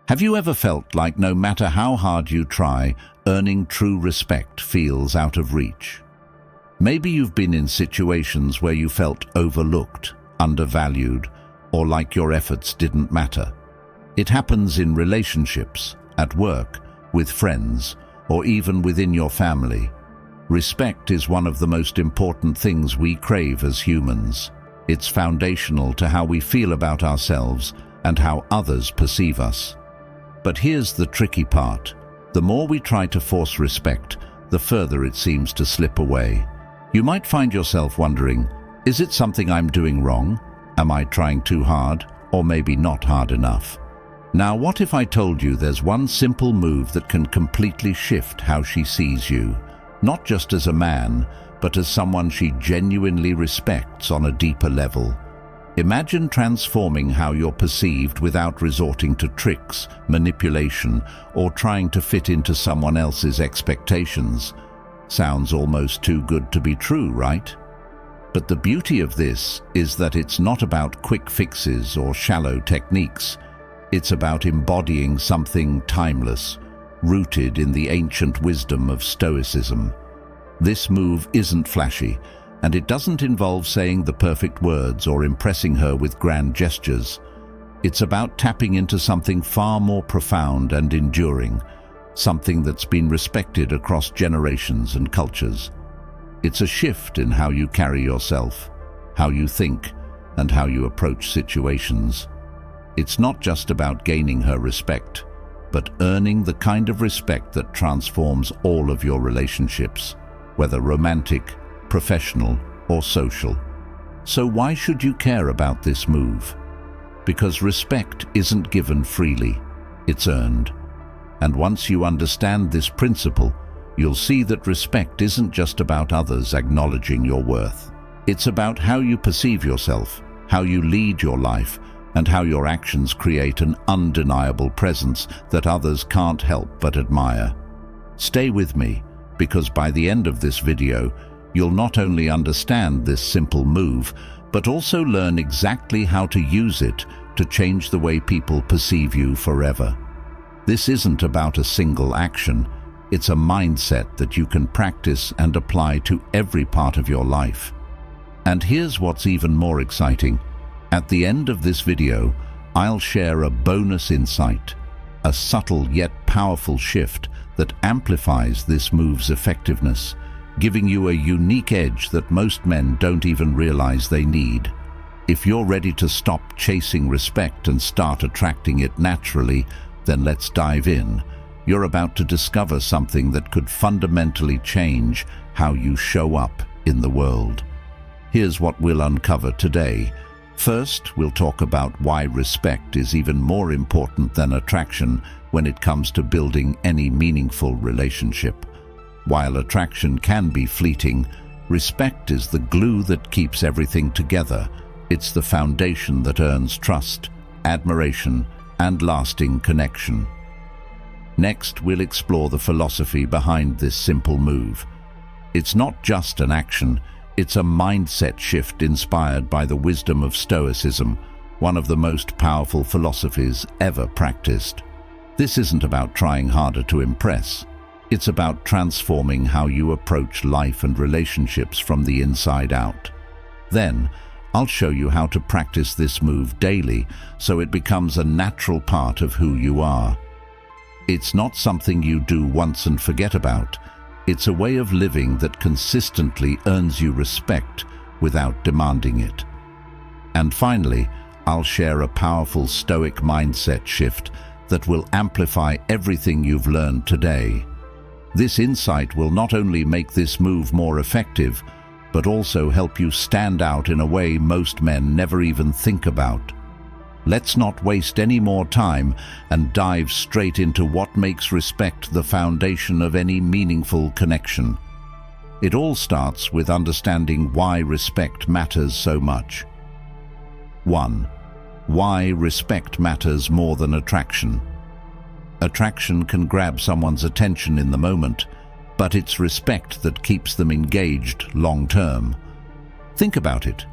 Have you ever felt like no matter how hard you try, earning true respect feels out of reach? Maybe you've been in situations where you felt overlooked, undervalued, or like your efforts didn't matter. It happens in relationships, at work, with friends, or even within your family. Respect is one of the most important things we crave as humans. It's foundational to how we feel about ourselves and how others perceive us. But here's the tricky part. The more we try to force respect, the further it seems to slip away. You might find yourself wondering, is it something I'm doing wrong? Am I trying too hard, or maybe not hard enough? Now, what if I told you there's one simple move that can completely shift how she sees you? Not just as a man, but as someone she genuinely respects on a deeper level. Imagine transforming how you're perceived without resorting to tricks, manipulation, or trying to fit into someone else's expectations. Sounds almost too good to be true, right? But the beauty of this is that it's not about quick fixes or shallow techniques. It's about embodying something timeless, rooted in the ancient wisdom of Stoicism. This move isn't flashy, and it doesn't involve saying the perfect words or impressing her with grand gestures. It's about tapping into something far more profound and enduring, something that's been respected across generations and cultures. It's a shift in how you carry yourself, how you think, and how you approach situations. It's not just about gaining her respect, but earning the kind of respect that transforms all of your relationships, whether romantic, professional, or social. So why should you care about this move? Because respect isn't given freely, it's earned. And once you understand this principle, you'll see that respect isn't just about others acknowledging your worth. It's about how you perceive yourself, how you lead your life, and how your actions create an undeniable presence that others can't help but admire. Stay with me, because by the end of this video, you'll not only understand this simple move, but also learn exactly how to use it to change the way people perceive you forever. This isn't about a single action. It's a mindset that you can practice and apply to every part of your life. And here's what's even more exciting. At the end of this video, I'll share a bonus insight, a subtle yet powerful shift that amplifies this move's effectiveness, giving you a unique edge that most men don't even realize they need. If you're ready to stop chasing respect and start attracting it naturally, then let's dive in. You're about to discover something that could fundamentally change how you show up in the world. Here's what we'll uncover today. First, we'll talk about why respect is even more important than attraction when it comes to building any meaningful relationship. While attraction can be fleeting, respect is the glue that keeps everything together. It's the foundation that earns trust, admiration, and lasting connection. Next, we'll explore the philosophy behind this simple move. It's not just an action, it's a mindset shift inspired by the wisdom of Stoicism, one of the most powerful philosophies ever practiced. This isn't about trying harder to impress. It's about transforming how you approach life and relationships from the inside out. Then, I'll show you how to practice this move daily so it becomes a natural part of who you are. It's not something you do once and forget about. It's a way of living that consistently earns you respect without demanding it. And finally, I'll share a powerful Stoic mindset shift that will amplify everything you've learned today. This insight will not only make this move more effective, but also help you stand out in a way most men never even think about. Let's not waste any more time and dive straight into what makes respect the foundation of any meaningful connection. It all starts with understanding why respect matters so much. 1. Why respect matters more than attraction. Attraction can grab someone's attention in the moment, but it's respect that keeps them engaged long-term. Think about it.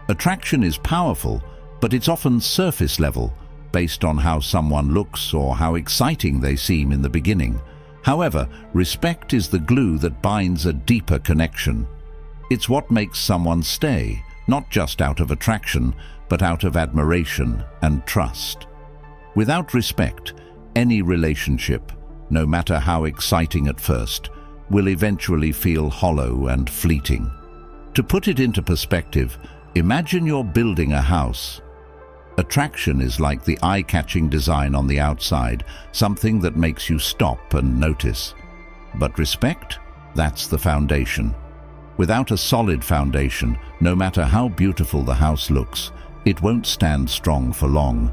Attraction is powerful, but it's often surface level, based on how someone looks or how exciting they seem in the beginning. However, respect is the glue that binds a deeper connection. It's what makes someone stay, not just out of attraction, but out of admiration and trust. Without respect, any relationship, no matter how exciting at first, will eventually feel hollow and fleeting. To put it into perspective, imagine you're building a house. Attraction is like the eye-catching design on the outside, something that makes you stop and notice. But respect? That's the foundation. Without a solid foundation, no matter how beautiful the house looks, it won't stand strong for long.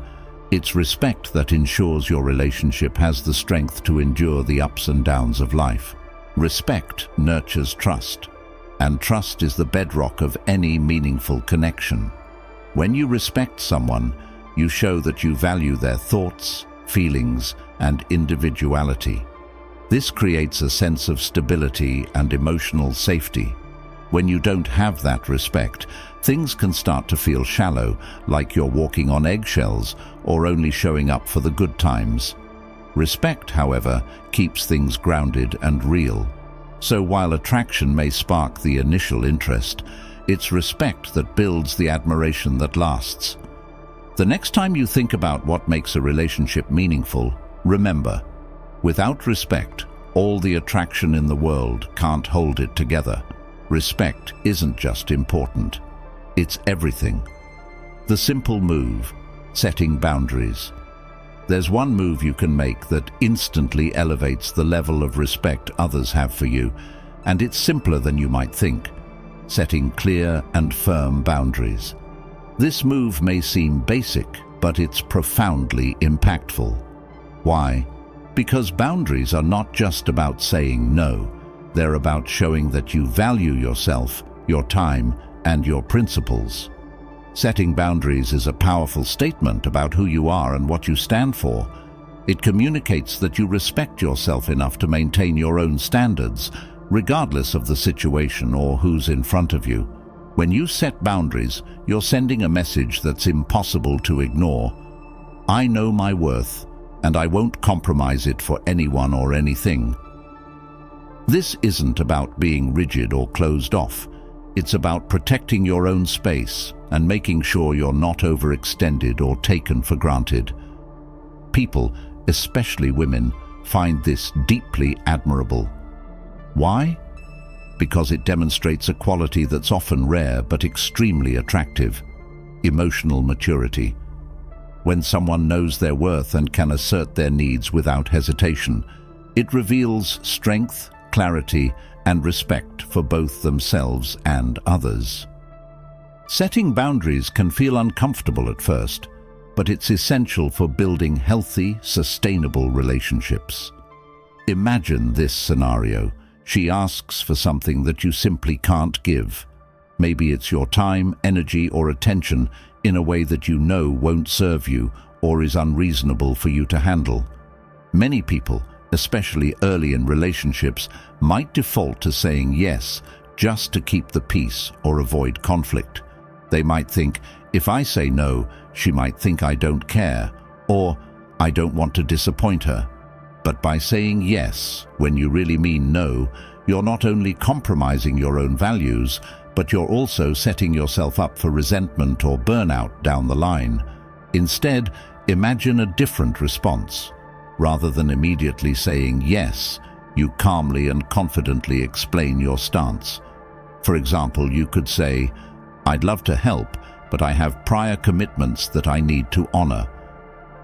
It's respect that ensures your relationship has the strength to endure the ups and downs of life. Respect nurtures trust, and trust is the bedrock of any meaningful connection. When you respect someone, you show that you value their thoughts, feelings, and individuality. This creates a sense of stability and emotional safety. When you don't have that respect, things can start to feel shallow, like you're walking on eggshells or only showing up for the good times. Respect, however, keeps things grounded and real. So while attraction may spark the initial interest, it's respect that builds the admiration that lasts. The next time you think about what makes a relationship meaningful, remember, without respect, all the attraction in the world can't hold it together. Respect isn't just important, it's everything. The simple move, setting boundaries. There's one move you can make that instantly elevates the level of respect others have for you, and it's simpler than you might think. Setting clear and firm boundaries. This move may seem basic, but it's profoundly impactful. Why? Because boundaries are not just about saying no. They're about showing that you value yourself, your time, and your principles. Setting boundaries is a powerful statement about who you are and what you stand for. It communicates that you respect yourself enough to maintain your own standards, regardless of the situation or who's in front of you. When you set boundaries, you're sending a message that's impossible to ignore. I know my worth, and I won't compromise it for anyone or anything. This isn't about being rigid or closed off. It's about protecting your own space and making sure you're not overextended or taken for granted. People, especially women, find this deeply admirable. Why? Because it demonstrates a quality that's often rare but extremely attractive: emotional maturity. When someone knows their worth and can assert their needs without hesitation, it reveals strength, clarity, and respect for both themselves and others. Setting boundaries can feel uncomfortable at first, but it's essential for building healthy, sustainable relationships. Imagine this scenario. She asks for something that you simply can't give. Maybe it's your time, energy, or attention in a way that you know won't serve you or is unreasonable for you to handle. Many people, especially early in relationships, might default to saying yes just to keep the peace or avoid conflict. They might think, if I say no, she might think I don't care, or I don't want to disappoint her. But by saying yes when you really mean no, you're not only compromising your own values, but you're also setting yourself up for resentment or burnout down the line. Instead, imagine a different response. Rather than immediately saying yes, you calmly and confidently explain your stance. For example, you could say, I'd love to help, but I have prior commitments that I need to honor.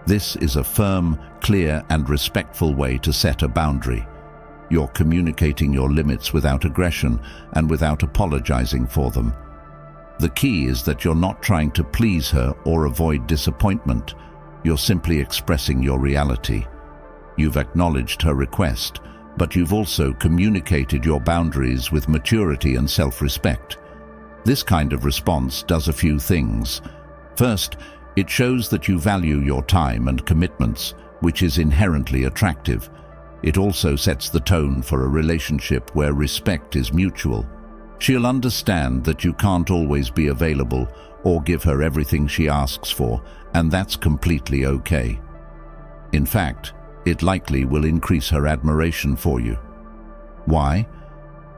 This is a firm, clear, and respectful way to set a boundary. You're communicating your limits without aggression and without apologizing for them. The key is that you're not trying to please her or avoid disappointment. You're simply expressing your reality. You've acknowledged her request, but you've also communicated your boundaries with maturity and self-respect. This kind of response does a few things. First, it shows that you value your time and commitments, which is inherently attractive. It also sets the tone for a relationship where respect is mutual. She'll understand that you can't always be available or give her everything she asks for, and that's completely okay. In fact, it likely will increase her admiration for you. Why?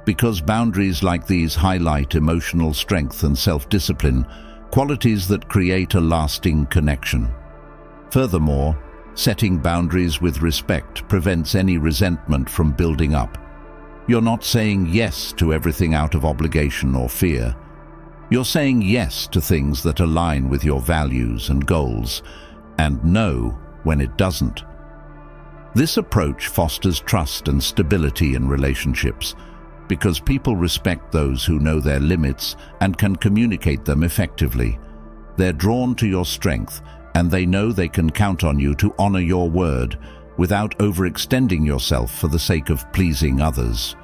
Because boundaries like these highlight emotional strength and self-discipline, qualities that create a lasting connection. Furthermore, setting boundaries with respect prevents any resentment from building up. You're not saying yes to everything out of obligation or fear. You're saying yes to things that align with your values and goals, and no when it doesn't. This approach fosters trust and stability in relationships, because people respect those who know their limits and can communicate them effectively. They're drawn to your strength, and they know they can count on you to honor your word without overextending yourself for the sake of pleasing others.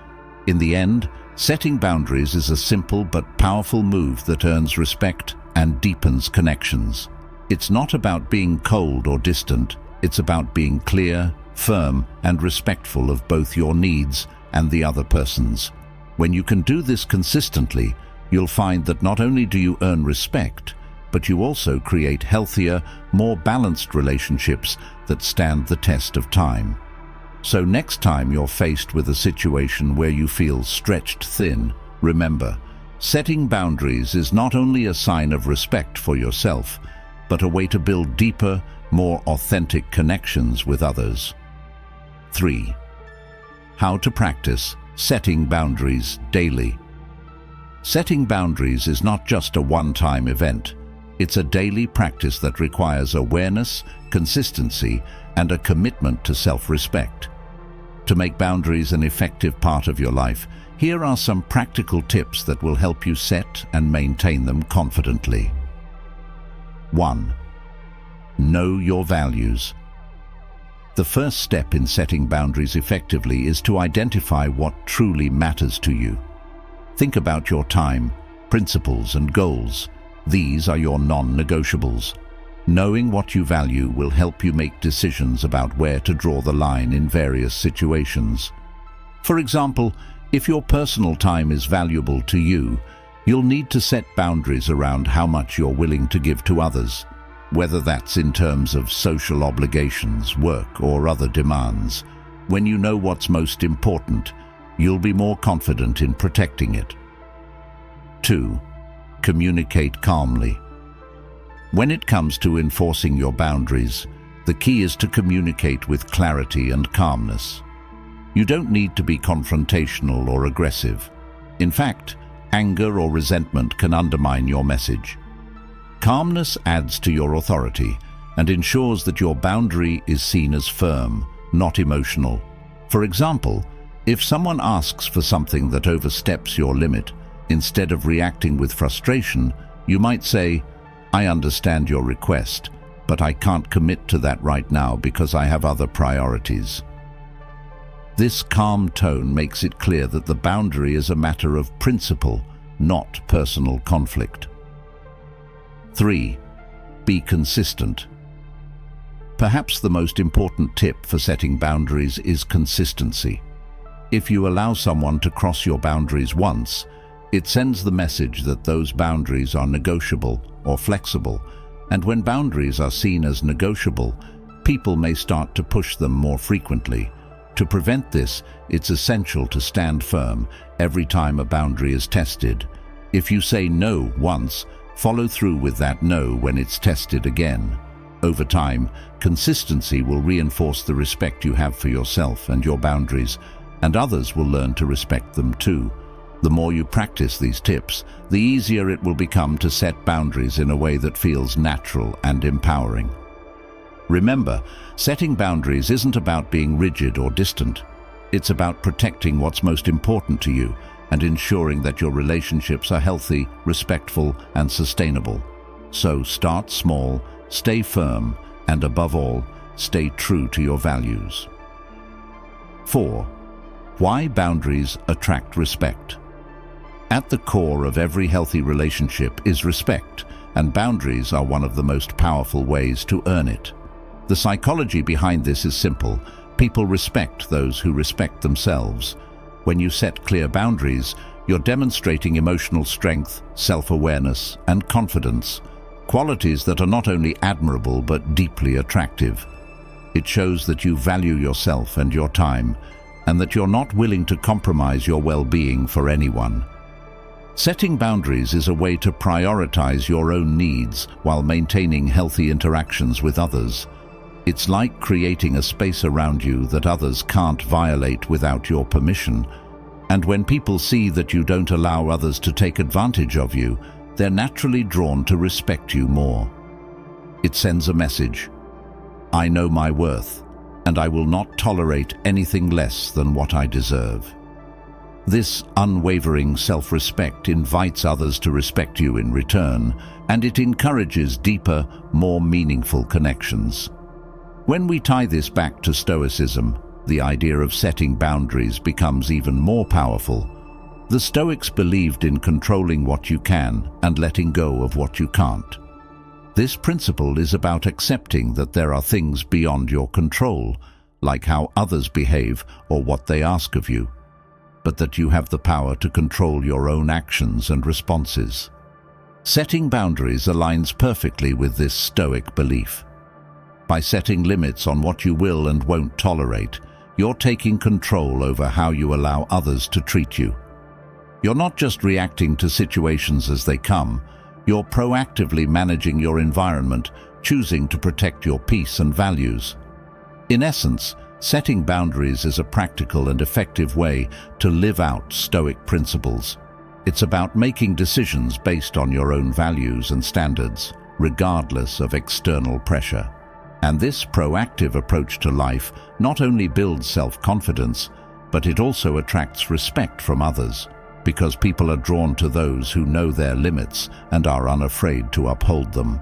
In the end, setting boundaries is a simple but powerful move that earns respect and deepens connections. It's not about being cold or distant. It's about being clear, firm, and respectful of both your needs and the other person's. When you can do this consistently, you'll find that not only do you earn respect, but you also create healthier, more balanced relationships that stand the test of time. So next time you're faced with a situation where you feel stretched thin, remember, setting boundaries is not only a sign of respect for yourself, but a way to build deeper, more authentic connections with others. 3. How to practice setting boundaries daily. Setting boundaries is not just a one-time event. It's a daily practice that requires awareness, consistency, and a commitment to self-respect. To make boundaries an effective part of your life, here are some practical tips that will help you set and maintain them confidently. 1. Know your values. The first step in setting boundaries effectively is to identify what truly matters to you. Think about your time, principles, and goals. These are your non-negotiables. Knowing what you value will help you make decisions about where to draw the line in various situations. For example, if your personal time is valuable to you, you'll need to set boundaries around how much you're willing to give to others, whether that's in terms of social obligations, work, or other demands. When you know what's most important, you'll be more confident in protecting it. 2. Communicate calmly. When it comes to enforcing your boundaries, the key is to communicate with clarity and calmness. You don't need to be confrontational or aggressive. In fact, anger or resentment can undermine your message. Calmness adds to your authority and ensures that your boundary is seen as firm, not emotional. For example, if someone asks for something that oversteps your limit, instead of reacting with frustration, you might say, "I understand your request, but I can't commit to that right now because I have other priorities." This calm tone makes it clear that the boundary is a matter of principle, not personal conflict. 3. Be consistent. Perhaps the most important tip for setting boundaries is consistency. If you allow someone to cross your boundaries once, it sends the message that those boundaries are negotiable or flexible, and when boundaries are seen as negotiable, people may start to push them more frequently. To prevent this, it's essential to stand firm every time a boundary is tested. If you say no once, follow through with that no when it's tested again. Over time, consistency will reinforce the respect you have for yourself and your boundaries, and others will learn to respect them too. The more you practice these tips, the easier it will become to set boundaries in a way that feels natural and empowering. Remember, setting boundaries isn't about being rigid or distant. It's about protecting what's most important to you and ensuring that your relationships are healthy, respectful, and sustainable. So start small, stay firm, and above all, stay true to your values. 4. Why boundaries attract respect. At the core of every healthy relationship is respect, and boundaries are one of the most powerful ways to earn it. The psychology behind this is simple. People respect those who respect themselves. When you set clear boundaries, You're demonstrating emotional strength, self-awareness, and confidence, qualities that are not only admirable but deeply attractive. It shows that you value yourself and your time, and that you're not willing to compromise your well-being for anyone. Setting boundaries is a way to prioritize your own needs while maintaining healthy interactions with others. It's like creating a space around you that others can't violate without your permission. And when people see that you don't allow others to take advantage of you, they're naturally drawn to respect you more. It sends a message: I know my worth, and I will not tolerate anything less than what I deserve. This unwavering self-respect invites others to respect you in return, and it encourages deeper, more meaningful connections. When we tie this back to Stoicism, the idea of setting boundaries becomes even more powerful. The Stoics believed in controlling what you can and letting go of what you can't. This principle is about accepting that there are things beyond your control, like how others behave or what they ask of you, but that you have the power to control your own actions and responses. Setting boundaries aligns perfectly with this Stoic belief. By setting limits on what you will and won't tolerate, you're taking control over how you allow others to treat you. You're not just reacting to situations as they come, you're proactively managing your environment, choosing to protect your peace and values. In essence, setting boundaries is a practical and effective way to live out Stoic principles. It's about making decisions based on your own values and standards, regardless of external pressure. And this proactive approach to life not only builds self-confidence, but it also attracts respect from others, because people are drawn to those who know their limits and are unafraid to uphold them.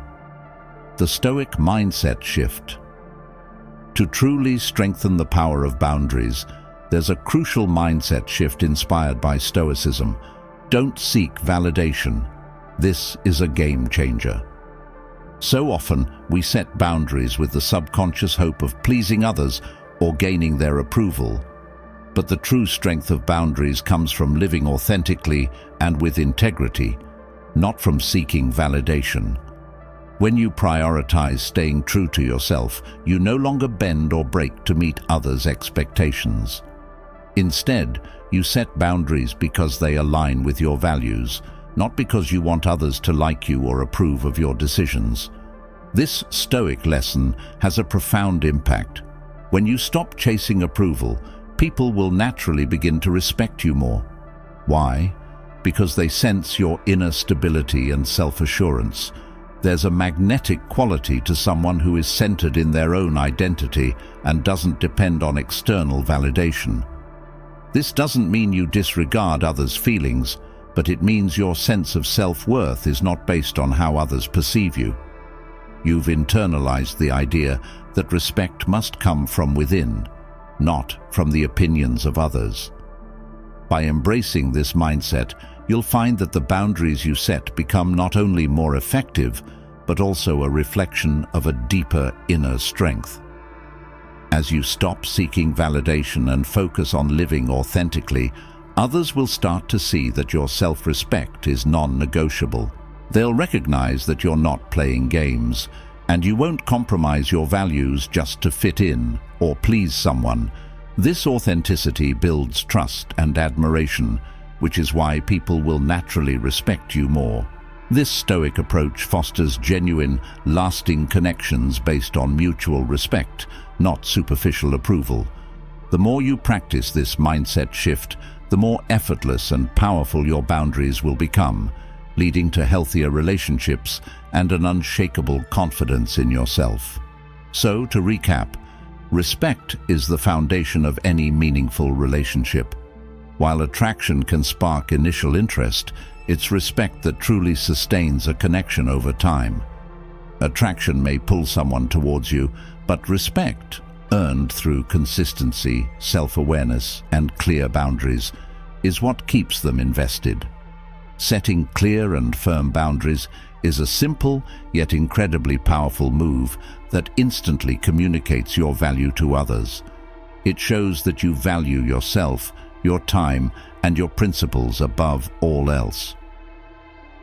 The Stoic mindset shift. To truly strengthen the power of boundaries, there's a crucial mindset shift inspired by Stoicism. Don't seek validation. This is a game changer. So often, we set boundaries with the subconscious hope of pleasing others or gaining their approval. But the true strength of boundaries comes from living authentically and with integrity, not from seeking validation. When you prioritize staying true to yourself, you no longer bend or break to meet others' expectations. Instead, you set boundaries because they align with your values, not because you want others to like you or approve of your decisions. This Stoic lesson has a profound impact. When you stop chasing approval, people will naturally begin to respect you more. Why? Because they sense your inner stability and self-assurance. There's a magnetic quality to someone who is centered in their own identity and doesn't depend on external validation. This doesn't mean you disregard others' feelings, but it means your sense of self-worth is not based on how others perceive you. You've internalized the idea that respect must come from within, not from the opinions of others. By embracing this mindset, you'll find that the boundaries you set become not only more effective, but also a reflection of a deeper inner strength. As you stop seeking validation and focus on living authentically, others will start to see that your self-respect is non-negotiable. They'll recognize that you're not playing games, and you won't compromise your values just to fit in or please someone. This authenticity builds trust and admiration, which is why people will naturally respect you more. This Stoic approach fosters genuine, lasting connections based on mutual respect, not superficial approval. The more you practice this mindset shift, the more effortless and powerful your boundaries will become, leading to healthier relationships and an unshakable confidence in yourself. So, to recap, respect is the foundation of any meaningful relationship. While attraction can spark initial interest, it's respect that truly sustains a connection over time. Attraction may pull someone towards you, but respect, earned through consistency, self-awareness, and clear boundaries, is what keeps them invested. Setting clear and firm boundaries is a simple yet incredibly powerful move that instantly communicates your value to others. It shows that you value yourself, your time, and your principles above all else.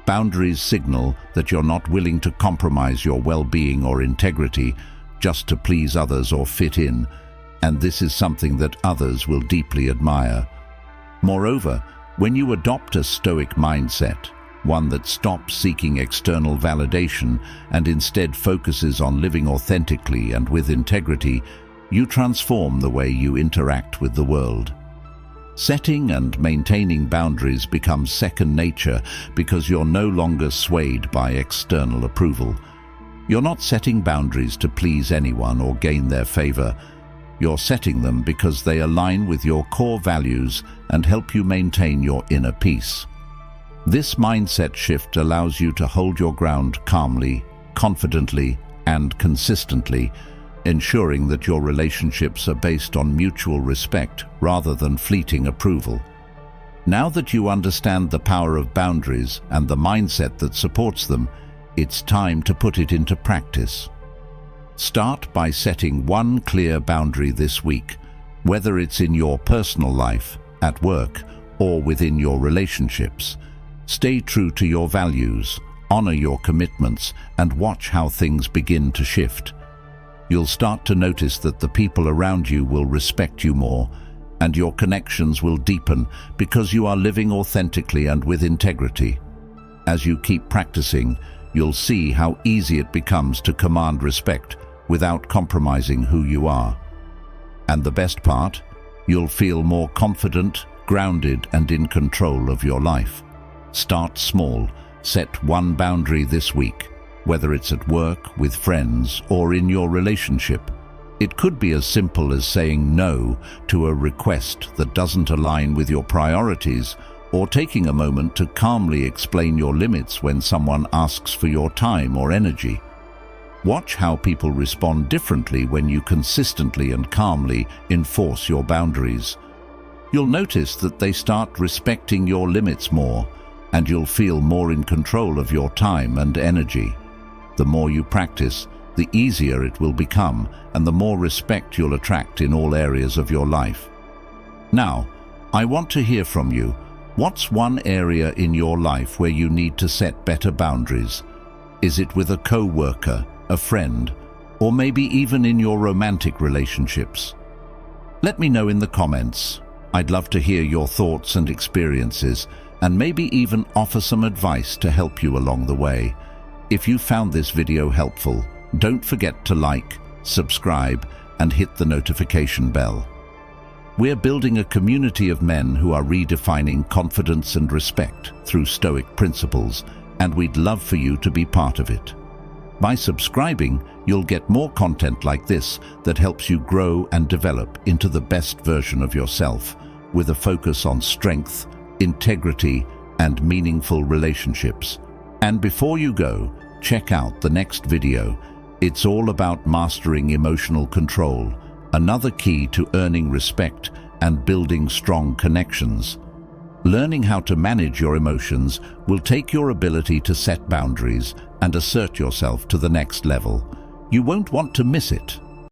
Boundaries signal that you're not willing to compromise your well-being or integrity just to please others or fit in, and this is something that others will deeply admire. Moreover, when you adopt a Stoic mindset, one that stops seeking external validation and instead focuses on living authentically and with integrity, you transform the way you interact with the world. Setting and maintaining boundaries becomes second nature because you're no longer swayed by external approval. You're not setting boundaries to please anyone or gain their favor. You're setting them because they align with your core values and help you maintain your inner peace. This mindset shift allows you to hold your ground calmly, confidently, and consistently, ensuring that your relationships are based on mutual respect rather than fleeting approval. Now that you understand the power of boundaries and the mindset that supports them, it's time to put it into practice. Start by setting one clear boundary this week, whether it's in your personal life, at work, or within your relationships. Stay true to your values, honor your commitments, and watch how things begin to shift. You'll start to notice that the people around you will respect you more, and your connections will deepen because you are living authentically and with integrity. As you keep practicing, you'll see how easy it becomes to command respect without compromising who you are. And the best part, you'll feel more confident, grounded, and in control of your life. Start small. Set one boundary this week, whether it's at work, with friends, or in your relationship. It could be as simple as saying no to a request that doesn't align with your priorities, or taking a moment to calmly explain your limits when someone asks for your time or energy. Watch how people respond differently when you consistently and calmly enforce your boundaries. You'll notice that they start respecting your limits more, and you'll feel more in control of your time and energy. The more you practice, the easier it will become, and the more respect you'll attract in all areas of your life. Now, I want to hear from you. What's one area in your life where you need to set better boundaries? Is it with a co-worker, a friend, or maybe even in your romantic relationships? Let me know in the comments. I'd love to hear your thoughts and experiences, and maybe even offer some advice to help you along the way. If you found this video helpful, don't forget to like, subscribe, and hit the notification bell. We're building a community of men who are redefining confidence and respect through Stoic principles, and we'd love for you to be part of it. By subscribing, you'll get more content like this that helps you grow and develop into the best version of yourself, with a focus on strength, integrity, and meaningful relationships. And before you go, check out the next video. It's all about mastering emotional control, another key to earning respect and building strong connections. Learning how to manage your emotions will take your ability to set boundaries and assert yourself to the next level. You won't want to miss it.